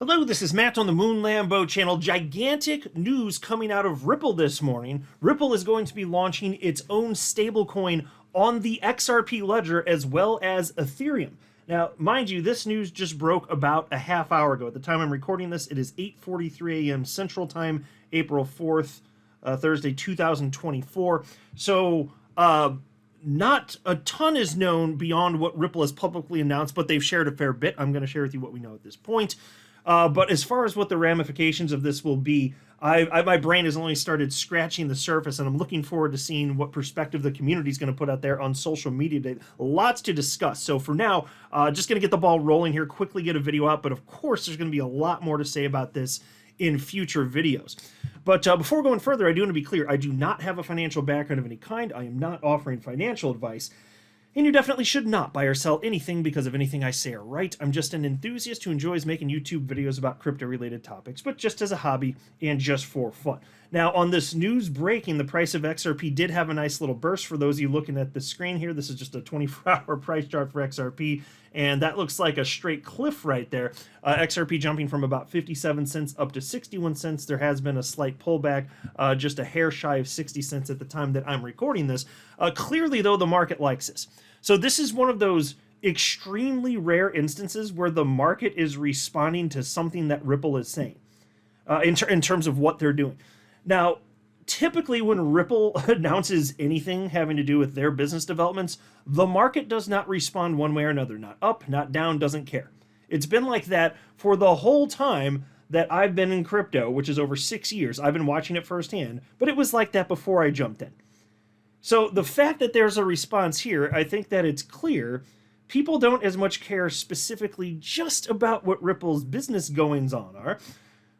Hello, this is Matt on the Moon Lambo channel. Gigantic news coming out of Ripple this morning. Ripple is going to be launching its own stablecoin on the XRP ledger as well as Ethereum. Now, mind you, this news just broke about a half hour ago. At the time I'm recording this, it is 8:43 a.m. Central Time, April 4th, Thursday, 2024. So, not a ton is known beyond what Ripple has publicly announced, but they've shared a fair bit. I'm going to share with you what we know at this point. But as far as what the ramifications of this will be, my brain has only started scratching the surface, and I'm looking forward to seeing what perspective the community is going to put out there on social media today. Lots to discuss. So for now, just going to get the ball rolling here, quickly get a video out. But of course, there's going to be a lot more to say about this in future videos. But before going further, I do want to be clear. I do not have a financial background of any kind. I am not offering financial advice. And you definitely should not buy or sell anything because of anything I say or write. I'm just an enthusiast who enjoys making YouTube videos about crypto-related topics, but just as a hobby and just for fun. Now, on this news breaking, the price of XRP did have a nice little burst. For those of you looking at the screen here, this is just a 24-hour price chart for XRP, and that looks like a straight cliff right there. XRP jumping from about 57 cents up to 61 cents. There has been a slight pullback, just a hair shy of 60 cents at the time that I'm recording this. Clearly, though, the market likes this. So this is one of those extremely rare instances where the market is responding to something that Ripple is saying in terms of what they're doing. Now, typically when Ripple announces anything having to do with their business developments, the market does not respond one way or another. Not up, not down, doesn't care. It's been like that for the whole time that I've been in crypto, which is over 6 years. I've been watching it firsthand, but it was like that before I jumped in. So the fact that there's a response here, I think that it's clear people don't as much care specifically just about what Ripple's business goings on are,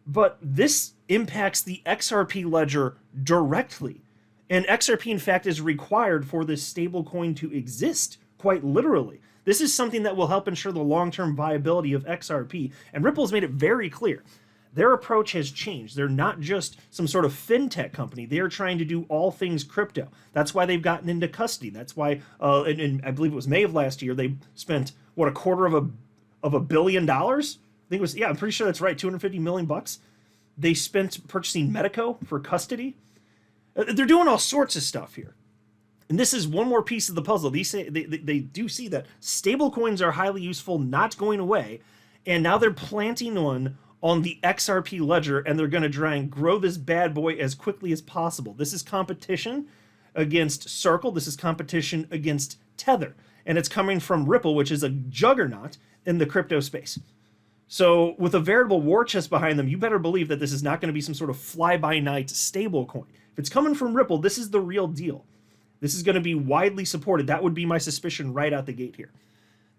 but this impacts the XRP ledger directly. And XRP, in fact, is required for this stablecoin to exist, quite literally. This is something that will help ensure the long-term viability of XRP, and Ripple's made it very clear. Their approach has changed. They're not just some sort of fintech company. They are trying to do all things crypto. That's why they've gotten into custody. That's why, in I believe it was May of last year, they spent, what, a quarter of a billion dollars? I think it was, yeah, I'm pretty sure that's right, 250 million bucks. They spent purchasing Medico for custody. They're doing all sorts of stuff here. And this is one more piece of the puzzle. They do see that stablecoins are highly useful, not going away, and now they're planting one on the XRP ledger, and they're going to try and grow this bad boy as quickly as possible. This is competition against Circle. This is competition against Tether. And it's coming from Ripple, which is a juggernaut in the crypto space. So with a veritable war chest behind them, you better believe that this is not going to be some sort of fly-by-night stablecoin. If it's coming from Ripple, this is the real deal. This is going to be widely supported. That would be my suspicion right out the gate here.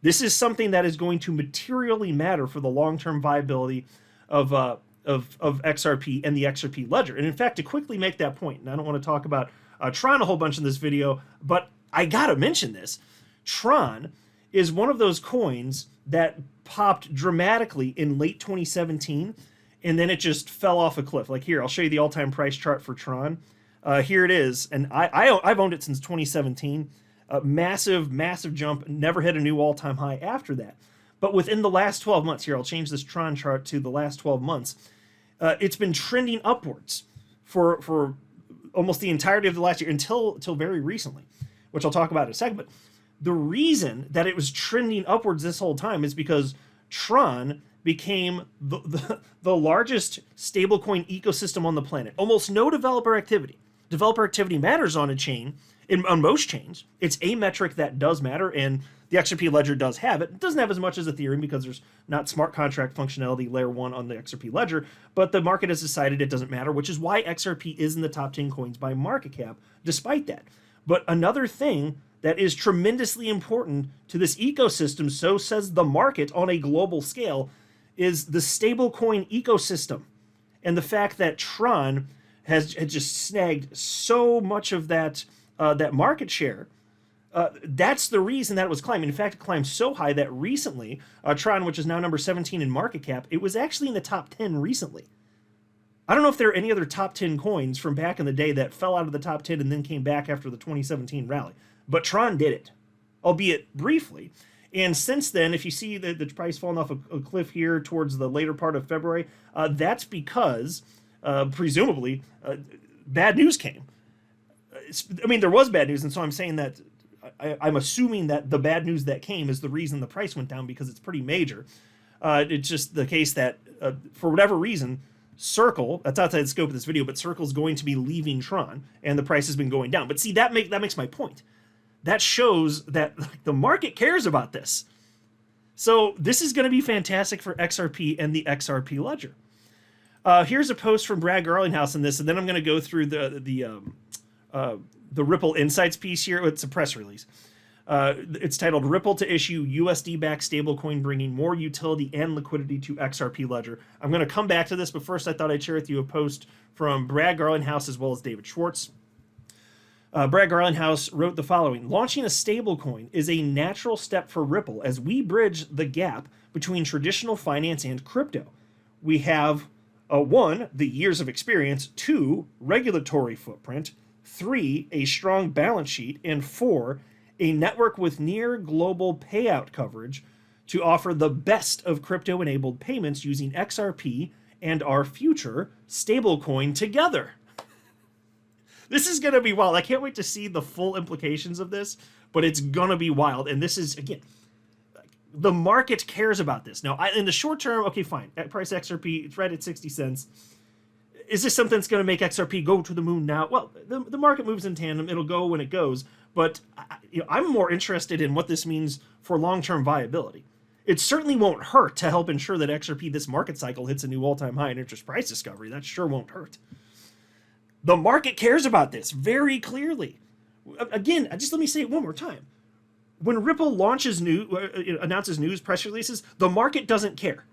This is something that is going to materially matter for the long-term viability of XRP and the XRP ledger. And in fact, to quickly make that point, and I don't want to talk about Tron a whole bunch in this video, but I gotta mention this. Tron is one of those coins that popped dramatically in late 2017, and then it just fell off a cliff. Like here, I'll show you the all-time price chart for Tron. Here it is, and I've owned it since 2017. Massive, massive jump, never hit a new all-time high after that. But within the last 12 months, here, I'll change this Tron chart to the last 12 months, it's been trending upwards for almost the entirety of the last year until very recently, which I'll talk about in a second. But the reason that it was trending upwards this whole time is because Tron became the largest stablecoin ecosystem on the planet. Almost no developer activity. Developer activity matters on a chain, on most chains. It's a metric that does matter, and the XRP ledger does have it. It doesn't have as much as Ethereum because there's not smart contract functionality layer 1 on the XRP ledger, but the market has decided it doesn't matter, which is why XRP is in the top 10 coins by market cap, despite that. But another thing that is tremendously important to this ecosystem, so says the market on a global scale, is the stablecoin ecosystem. And the fact that Tron has just snagged so much of that market share. That's the reason that it was climbing. In fact, it climbed so high that recently, Tron, which is now number 17 in market cap, it was actually in the top 10 recently. I don't know if there are any other top 10 coins from back in the day that fell out of the top 10 and then came back after the 2017 rally, but Tron did it, albeit briefly. And since then, if you see the price falling off a cliff here towards the later part of February, that's because, presumably, bad news came. I mean, there was bad news, and so I'm saying that I'm assuming that the bad news that came is the reason the price went down, because it's pretty major. It's just the case that, for whatever reason, Circle, that's outside the scope of this video, but Circle's going to be leaving Tron, and the price has been going down. But see, that makes my point. That shows that the market cares about this. So this is going to be fantastic for XRP and the XRP Ledger. Here's a post from Brad Garlinghouse on this, and then I'm going to go through the Ripple Insights piece here. It's a press release. It's titled "Ripple to issue USD-backed stablecoin, bringing more utility and liquidity to XRP Ledger." I'm going to come back to this, but first I thought I'd share with you a post from Brad Garlinghouse as well as David Schwartz. Brad Garlinghouse wrote the following: "Launching a stablecoin is a natural step for Ripple as we bridge the gap between traditional finance and crypto. We have 1, the years of experience, 2, regulatory footprint, 3, a strong balance sheet, and 4, a network with near global payout coverage to offer the best of crypto-enabled payments using XRP and our future stablecoin together." This is going to be wild. I can't wait to see the full implications of this, but it's going to be wild. And this is, again, the market cares about this. Now, in the short term, okay, fine. At price XRP, it's right at 60 cents. Is this something that's going to make XRP go to the moon now? Well, the market moves in tandem. It'll go when it goes. But I'm more interested in what this means for long-term viability. It certainly won't hurt to help ensure that XRP this market cycle hits a new all-time high in interest price discovery. That sure won't hurt. The market cares about this very clearly. Again, just let me say it one more time. When Ripple launches announces news, press releases, the market doesn't care.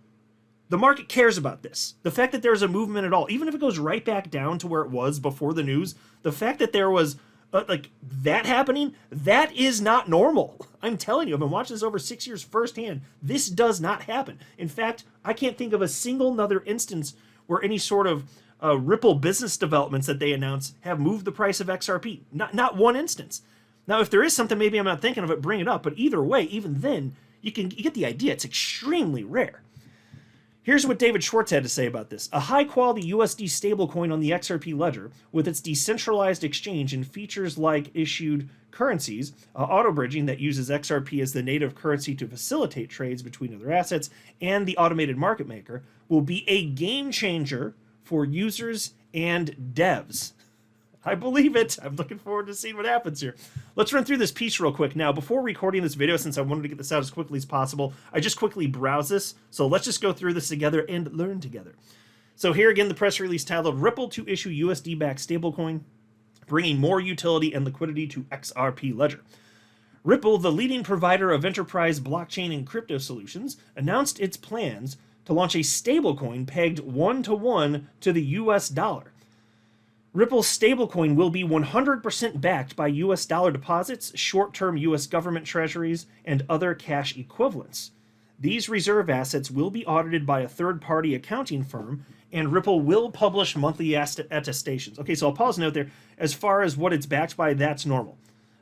The market cares about this. The fact that there's a movement at all, even if it goes right back down to where it was before the news, the fact that there was that happening, that is not normal. I'm telling you, I've been watching this over 6 years firsthand. This does not happen. In fact, I can't think of a single other instance where any sort of Ripple business developments that they announce have moved the price of XRP. Not one instance. Now, if there is something, maybe I'm not thinking of it, bring it up. But either way, even then, you get the idea. It's extremely rare. Here's what David Schwartz had to say about this. "A high-quality USD stablecoin on the XRP Ledger, with its decentralized exchange and features like issued currencies, auto-bridging that uses XRP as the native currency to facilitate trades between other assets, and the automated market maker, will be a game-changer for users and devs." I believe it. I'm looking forward to seeing what happens here. Let's run through this piece real quick. Now, before recording this video, since I wanted to get this out as quickly as possible, I just quickly browse this. So let's just go through this together and learn together. So here again, the press release titled "Ripple to issue USD-backed stablecoin, bringing more utility and liquidity to XRP Ledger." Ripple, the leading provider of enterprise blockchain and crypto solutions, announced its plans to launch a stablecoin pegged 1-to-1 to the US dollar. Ripple's stablecoin will be 100% backed by US dollar deposits, short-term US government treasuries, and other cash equivalents. These reserve assets will be audited by a third-party accounting firm, and Ripple will publish monthly attestations. Okay, so I'll pause a note there. As far as what it's backed by, that's normal.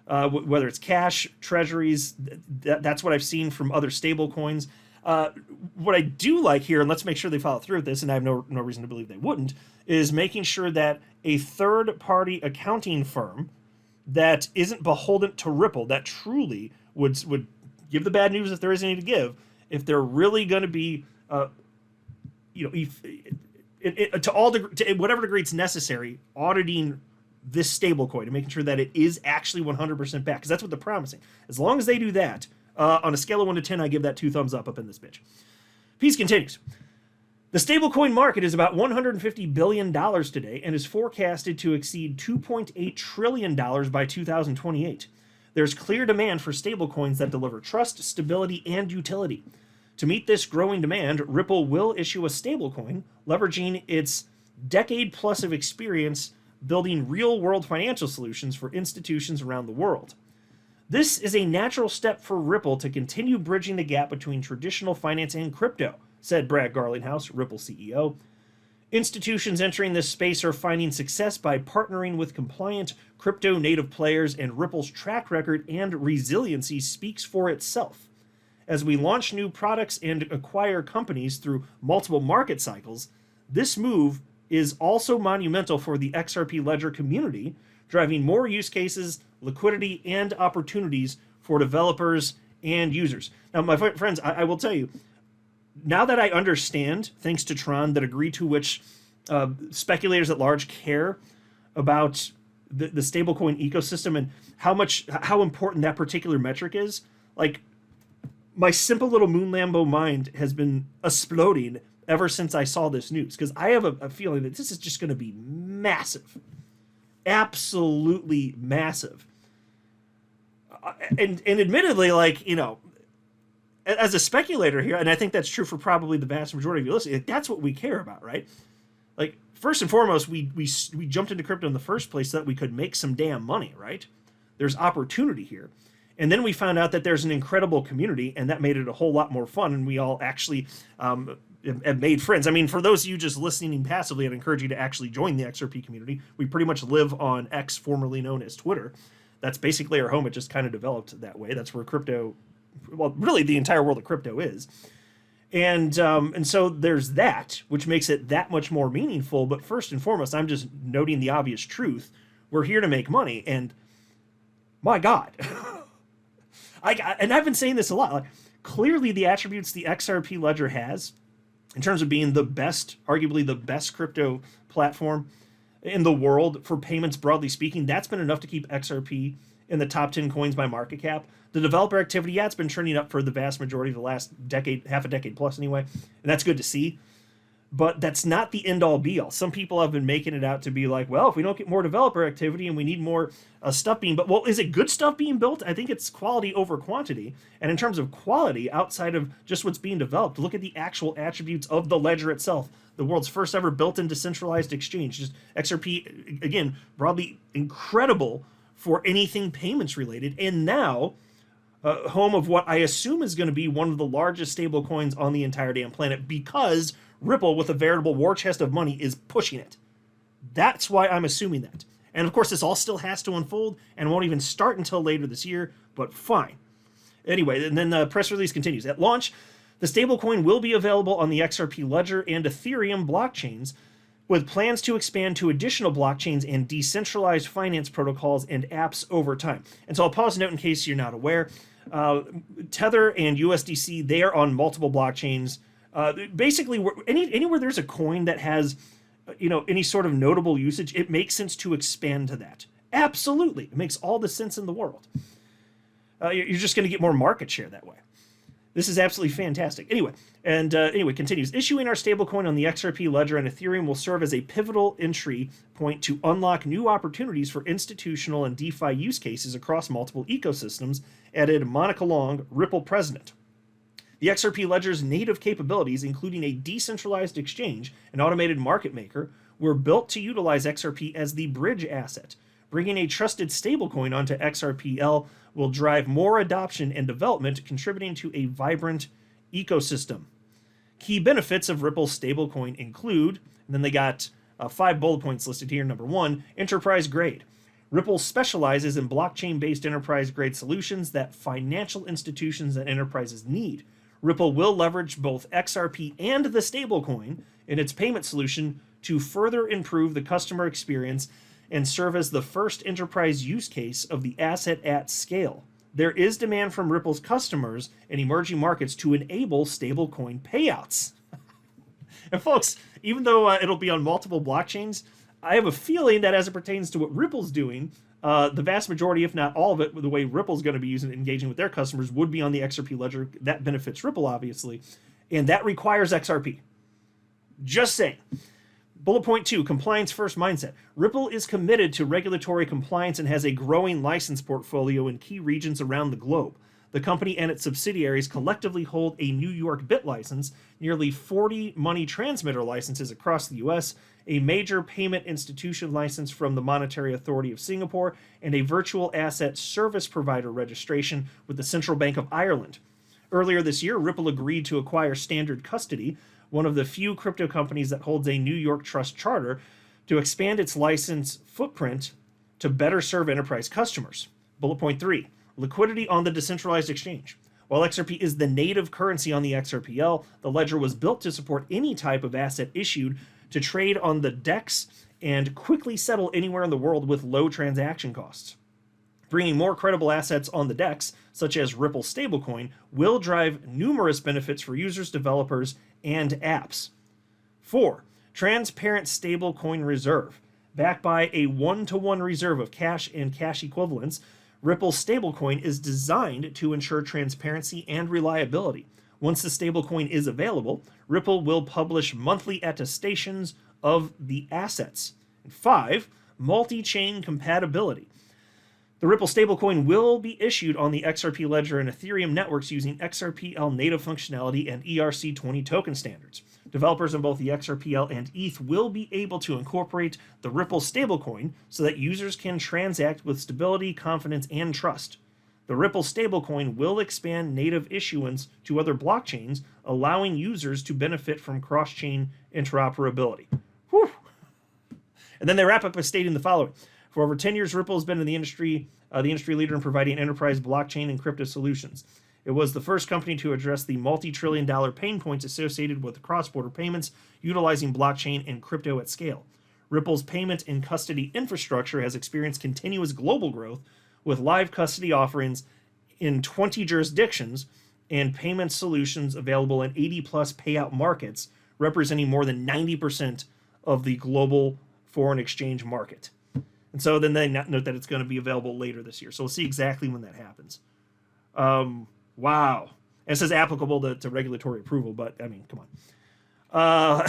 Whether it's cash, treasuries, that's what I've seen from other stablecoins. What I do like here, and let's make sure they follow through with this, and I have no reason to believe they wouldn't, is making sure that a third-party accounting firm that isn't beholden to Ripple, that truly would give the bad news if there is any to give, if they're really going to be, to whatever degree it's necessary, auditing this stablecoin and making sure that it is actually 100% back, because that's what they're promising. As long as they do that, on a scale of 1 to 10, I give that 2 thumbs up in this bitch. Piece continues. The stablecoin market is about $150 billion today and is forecasted to exceed $2.8 trillion by 2028. There's clear demand for stablecoins that deliver trust, stability, and utility. To meet this growing demand, Ripple will issue a stablecoin, leveraging its decade-plus of experience building real-world financial solutions for institutions around the world. This is a natural step for Ripple to continue bridging the gap between traditional finance and crypto, said Brad Garlinghouse, Ripple CEO. Institutions entering this space are finding success by partnering with compliant crypto-native players, and Ripple's track record and resiliency speaks for itself. As we launch new products and acquire companies through multiple market cycles, this move is also monumental for the XRP Ledger community, driving more use cases, liquidity, and opportunities for developers and users. Now, my friends, I will tell you, now that I understand, thanks to Tron, the degree to which speculators at large care about the stablecoin ecosystem and how important that particular metric is, like, my simple little Moon Lambo mind has been exploding ever since I saw this news, because I have a feeling that this is just going to be massive, absolutely massive. And admittedly, like, you know, as a speculator here, and I think that's true for probably the vast majority of you listening, like, that's what we care about, right? Like, first and foremost, we jumped into crypto in the first place so that we could make some damn money, right? There's opportunity here. And then we found out that there's an incredible community, and that made it a whole lot more fun, and we all actually have made friends. I mean, for those of you just listening passively, I'd encourage you to actually join the XRP community. We pretty much live on X, formerly known as Twitter. That's basically our home. It just kind of developed that way. That's where crypto, well, really the entire world of crypto is. And so there's that, which makes it that much more meaningful. But first and foremost, I'm just noting the obvious truth. We're here to make money, and my God. And I've been saying this a lot. Like, clearly, the attributes the XRP Ledger has, in terms of being the best, arguably the best crypto platform in the world for payments, broadly speaking, that's been enough to keep XRP in the top 10 coins by market cap. The developer activity, yeah, it's been trending up for the vast majority of the last decade, half a decade plus anyway, and that's good to see. But that's not the end-all be-all. Some people have been making it out to be like, well, if we don't get more developer activity and we need more stuff being built, well, is it good stuff being built? I think it's quality over quantity. And in terms of quality, outside of just what's being developed, look at the actual attributes of the ledger itself. The world's first ever built-in decentralized exchange. Just XRP, again, broadly incredible for anything payments related. And now, home of what I assume is going to be one of the largest stable coins on the entire damn planet, because Ripple, with a veritable war chest of money, is pushing it. That's why I'm assuming that. And of course, this all still has to unfold and won't even start until later this year, but fine. Anyway, and then the press release continues. At launch, the stablecoin will be available on the XRP Ledger and Ethereum blockchains, with plans to expand to additional blockchains and decentralized finance protocols and apps over time. And so I'll pause a note in case you're not aware. Tether and USDC, they are on multiple blockchains. Basically, anywhere there's a coin that has, any sort of notable usage, it makes sense to expand to that. Absolutely. It makes all the sense in the world. You're just going to get more market share that way. This is absolutely fantastic. Anyway, continues. Issuing our stablecoin on the XRP Ledger and Ethereum will serve as a pivotal entry point to unlock new opportunities for institutional and DeFi use cases across multiple ecosystems, added Monica Long, Ripple president. The XRP Ledger's native capabilities, including a decentralized exchange and automated market maker, were built to utilize XRP as the bridge asset. Bringing a trusted stablecoin onto XRPL will drive more adoption and development, contributing to a vibrant ecosystem. Key benefits of Ripple's stablecoin include, and then they got 5 bullet points listed here. Number 1, enterprise grade. Ripple specializes in blockchain-based enterprise-grade solutions that financial institutions and enterprises need. Ripple will leverage both XRP and the stablecoin in its payment solution to further improve the customer experience and serve as the first enterprise use case of the asset at scale. There is demand from Ripple's customers in emerging markets to enable stablecoin payouts. And folks, even though it'll be on multiple blockchains, I have a feeling that as it pertains to what Ripple's doing, the vast majority, if not all of it, the way Ripple's going to be engaging with their customers would be on the XRP Ledger. That benefits Ripple, obviously, and that requires XRP. Just saying. Bullet point 2, compliance first mindset. Ripple is committed to regulatory compliance and has a growing license portfolio in key regions around the globe. The company and its subsidiaries collectively hold a New York BIT license, nearly 40 money transmitter licenses across the US, a major payment institution license from the Monetary Authority of Singapore, and a virtual asset service provider registration with the Central Bank of Ireland. Earlier this year, Ripple agreed to acquire Standard Custody, one of the few crypto companies that holds a New York Trust charter, to expand its license footprint to better serve enterprise customers. Bullet point 3, liquidity on the decentralized exchange. While XRP is the native currency on the XRPL, the ledger was built to support any type of asset issued to trade on the DEX and quickly settle anywhere in the world with low transaction costs. Bringing more credible assets on the DEX, such as Ripple stablecoin, will drive numerous benefits for users, developers, and apps. 4. Transparent stablecoin reserve. Backed by a 1-to-1 reserve of cash and cash equivalents, Ripple stablecoin is designed to ensure transparency and reliability. Once the stablecoin is available, Ripple will publish monthly attestations of the assets. 5. Multi-chain compatibility. The Ripple stablecoin will be issued on the XRP Ledger and Ethereum networks using XRPL native functionality and ERC20 token standards. Developers on both the XRPL and ETH will be able to incorporate the Ripple stablecoin so that users can transact with stability, confidence, and trust. The Ripple stablecoin will expand native issuance to other blockchains, allowing users to benefit from cross-chain interoperability. Whew. And then they wrap up by stating the following. For over 10 years, Ripple has been in the industry leader in providing enterprise blockchain and crypto solutions. It was the first company to address the multi-trillion-dollar pain points associated with cross-border payments utilizing blockchain and crypto at scale. Ripple's payment and custody infrastructure has experienced continuous global growth with live custody offerings in 20 jurisdictions and payment solutions available in 80-plus payout markets, representing more than 90% of the global foreign exchange market. And so then they note that it's going to be available later this year. So we'll see exactly when that happens. Wow. And it says applicable to regulatory approval, but I mean, come on.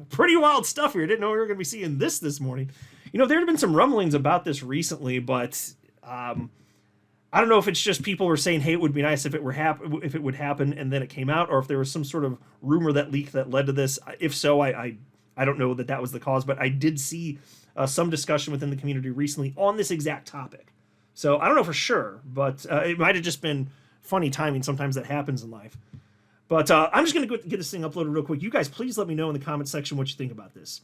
Pretty wild stuff here. Didn't know we were going to be seeing this morning. You know, there had been some rumblings about this recently, but I don't know if it's just people were saying, hey, it would be nice if it would happen, and then it came out, or if there was some sort of rumor that leaked that led to this. If so, I don't know that was the cause, but I did see some discussion within the community recently on this exact topic. So I don't know for sure, but it might have just been funny timing. Sometimes that happens in life. But I'm just going to get this thing uploaded real quick. You guys, please let me know in the comment section what you think about this.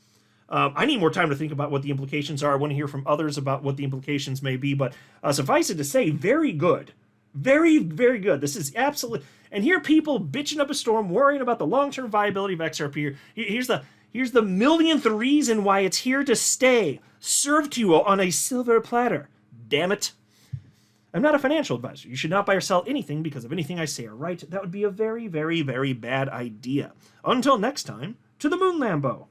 I need more time to think about what the implications are. I want to hear from others about what the implications may be. But suffice it to say, very good. Very, very good. This is absolutely... And here people bitching up a storm, worrying about the long-term viability of XRP. Here's the millionth reason why it's here to stay, served to you on a silver platter. Damn it. I'm not a financial advisor. You should not buy or sell anything because of anything I say or write. That would be a very, very, very bad idea. Until next time, to the moon, Lambo.